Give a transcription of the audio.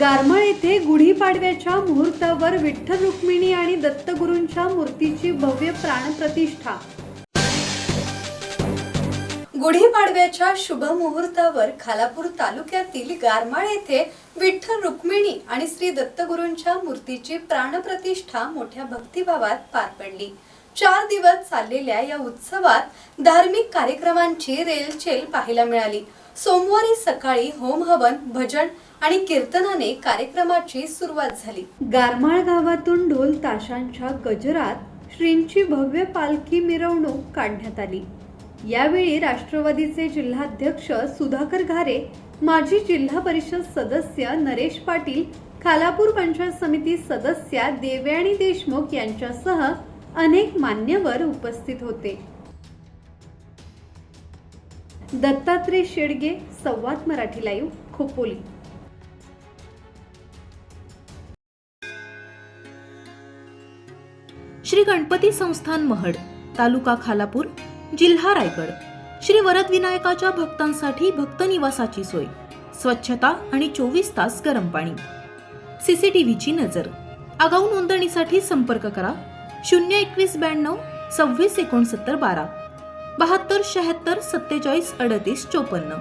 गारमळ येथे गुढीपाडव्याच्या मुहूर्तावर विठ्ठल रुक्मिणी आणि दत्तगुरूंच्या मूर्तीची भव्य प्राणप्रतिष्ठा। गुढीपाडव्याच्या शुभ मुहूर्तावर खालापूर तालुक्यातील गारमळ येथे विठ्ठल रुक्मिणी आणि श्री दत्तगुरूंच्या मूर्तीची प्राणप्रतिष्ठा मोठ्या भक्तिभावात पार पडली। 4 दिवस चाललेल्या या उत्सवात धार्मिक कार्यक्रमांची रेलचेल पाहायला मिळाली। सोमवारी सकाळी होम हवन, भजन आणि कीर्तनाने कार्यक्रमाची सुरुवात झाली। गारमळ गावातून ढोल ताशांच्या गजरात श्रींची भव्य पालखी मिरवणूक काढण्यात आली। यावेळी राष्ट्रवादीचे जिल्हाध्यक्ष सुधाकर घारे, माजी जिल्हा परिषद सदस्य नरेश पाटील, खालापूर पंचायत समिती सदस्या देवयानी देशमुख यांच्यासह अनेक मान्यवर उपस्थित होते। दत्तात्रय शेडगे, संवाद मराठी लाईव्ह, खोपोली। श्री गणपती संस्थान महड, तालुका खालापूर, जिल्हा रायगड। श्री वरद विनायकाच्या भक्तांसाठी भक्त निवासाची सोय, स्वच्छता आणि 24 तास गरम पाणी, सीसीटीव्हीची नजर। आगाऊ नोंदणीसाठी संपर्क करा 02192 26 69 12 72 76 47 38 54।